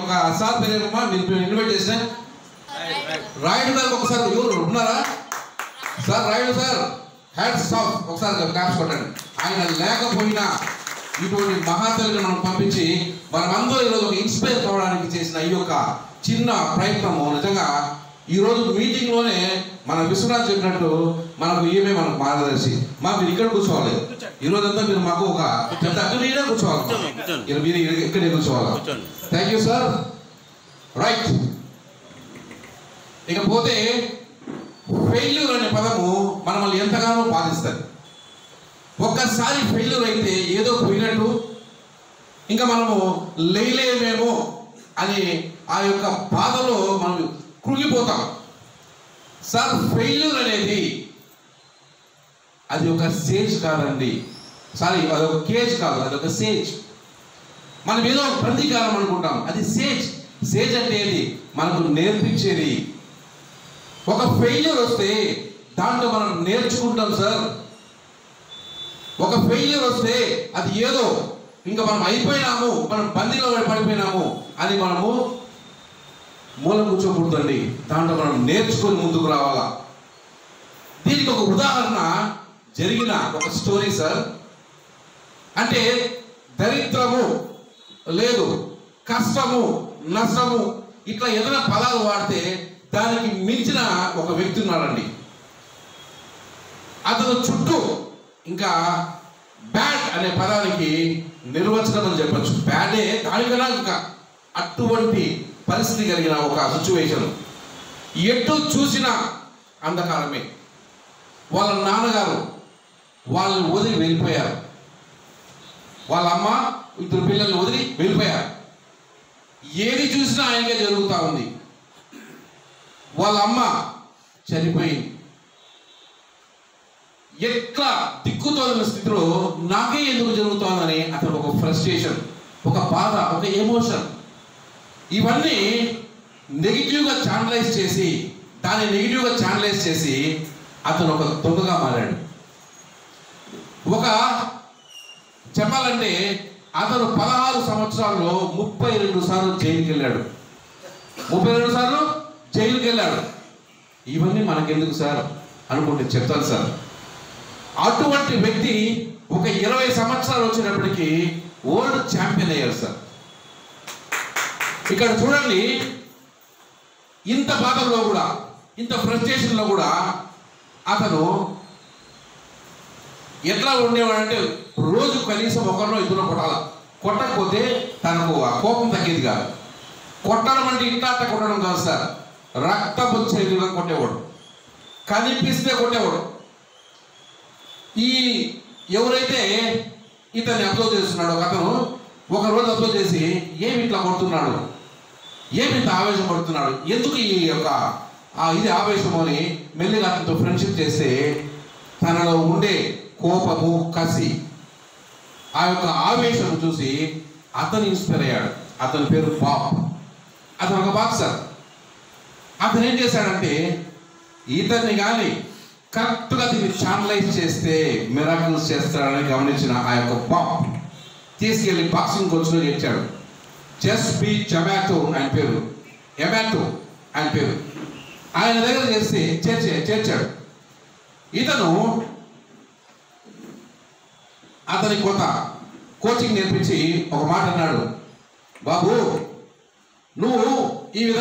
ఒక సార్ పేరేమమ్మా మీరు ఇన్వైట్ చేసిన రాయుడు గారికి ఒకసారి ఎవరు ఉన్నారా sir? Rayudu sir hats off, ఒకసారి క్లాప్స్ కొట్టండి. ఆయన లేకపోయినా ఇటువంటి మహాతల్లిని మనం పంపించి మనమందరూ ఈరోజు ఒక ఇన్స్పైర్ కావడానికి చేసిన ఈ యొక్క చిన్న ప్రయత్నము నిజంగా ఈరోజు మీటింగ్లోనే మన విశ్వనాథ్ చెప్పినట్టు మనకు ఏమే మనకు మార్గదర్శి. మీరు ఇక్కడ కూర్చోవాలి, ఈరోజంతా మీరు మాకు ఒక పెద్ద అగ్నినే కూర్చోవాలి, మీరు ఇక్కడే కూర్చోవాలి. Thank you sir. రైట్, ఇకపోతే ఫెయిల్యూర్ అనే పదము మనల్ని ఎంతగానో బాధిస్తుంది. ఒక్కసారి ఫెయిల్యూర్ అయితే ఏదో పోయినట్టు, ఇంకా మనము లేలేమేమో అని ఆ యొక్క బాధలో మనం కృంగిపోతాం. సార్ ఫెయిల్యూర్ అనేది అది ఒక స్టేజ్ కాదండి, సారీ అది ఒక కేజ్ కాదు, అది ఒక సేజ్. మనం ఏదో ప్రతీకారం అనుకుంటాం, అది సేజ్. సేజ్ అంటే ఏది? మనకు నేర్పించేది. ఒక ఫెయిల్యూర్ వస్తే దాంట్లో మనం నేర్చుకుంటాం సార్. ఒక ఫెయిల్యూర్ వస్తే అది ఏదో ఇంకా మనం అయిపోయినాము, మనం బందీలో పడిపోయినాము అని మనము మూల కూర్చోకూడదండి. దాంట్లో మనం నేర్చుకొని ముందుకు రావాలా. దీనికి ఒక ఉదాహరణ జరిగిన ఒక స్టోరీ సార్. అంటే దరిద్రము లేదు, కష్టము, నష్టము ఇట్లా ఏదైనా పదాలు వాడితే దానికి మించిన ఒక వ్యక్తి ఉన్నాడండి. అతను చుట్టూ ఇంకా బ్యాడ్ అనే పదానికి నిర్వచనం అని చెప్పచ్చు. బ్యాడే దానికన్నా ఇంకా అటువంటి పరిస్థితి కలిగిన ఒక సిచ్యువేషన్. ఎటు చూసినా అంధకారమే. వాళ్ళ నాన్నగారు వాళ్ళని వదిలి వెళ్ళిపోయారు, వాళ్ళ అమ్మ ఇద్దరు పిల్లల్ని వదిలి వెళ్ళిపోయారు. ఏది చూసినా ఆయనకే జరుగుతూ ఉంది. వాళ్ళ అమ్మ చనిపోయింది. ఎట్లా దిక్కుతోన్న స్థితిలో నాకే ఎందుకు జరుగుతుందని అతను ఒక ఫ్రస్ట్రేషన్, ఒక బాధ, ఒక ఎమోషన్, ఇవన్నీ నెగిటివ్గా ఛానలైజ్ చేసి దాన్ని నెగిటివ్గా ఛానలైజ్ చేసి అతను ఒక దొంగగా మారాడు. ఒక చెప్పాలంటే అతను 16 సంవత్సరాల్లో 32 సార్లు జైలుకి వెళ్ళాడు. 32 సార్లు జైలుకి వెళ్ళాడు. ఇవన్నీ మనకెందుకు సార్ అనుకుంటే చెప్తాను సార్. అటువంటి వ్యక్తి ఒక 20 సంవత్సరాలు వచ్చినప్పటికీ వరల్డ్ ఛాంపియన్ అయ్యారు సార్. ఇక్కడ చూడండి, ఇంత బాధల్లో కూడా, ఇంత ఫ్రస్ట్రేషన్లో కూడా అతను ఎట్లా ఉండేవాడంటే రోజు కనీసం ఒకరిలో ఇద్దరు కొట్టాల. కొట్టకపోతే తనకు ఆ కోపం తగ్గేది కాదు. కొట్టడం అంటే ఇట్లా కొట్టడం కాదు సార్, రక్తపు చేతులుగా కొట్టేవాడు, కనిపిస్తే కొట్టేవాడు. ఈ ఎవరైతే ఇతన్ని అబ్జర్వ్ చేస్తున్నాడో అతను ఒకరోజు అబ్జర్వ్ చేసి ఏమి ఇట్లా కొడుతున్నాడు, ఏమి ఇంత ఆవేశం పడుతున్నాడు, ఎందుకు ఈ యొక్క ఇది ఆవేశము అని మెల్లిగా అతనితో ఫ్రెండ్షిప్ చేస్తే తనలో ఉండే కోపము, కసి, ఆ యొక్క ఆవేశం చూసి అతను ఇన్స్పైర్ అయ్యాడు. అతని పేరు బాబ్. అతను ఒక బాక్సర్. అతను ఏం చేశాడంటే ఇతన్ని కానీ కరెక్ట్గా దీన్ని ఛానలైజ్ చేస్తే మిరాకిల్స్ చేస్తాడని గమనించిన ఆ యొక్క బాబ్ తీసుకెళ్ళి బాక్సింగ్ కోచ్లో చేర్చాడు. జస్ట్ బి జమాటో ఆయన పేరు, ఎమాటో ఆయన పేరు. ఆయన దగ్గర చేసి చేర్చాడు. ఇతను అతని కొంత కోచింగ్ నేర్పించి ఒక మాట అన్నాడు, బాబు నువ్వు ఈ విధంగా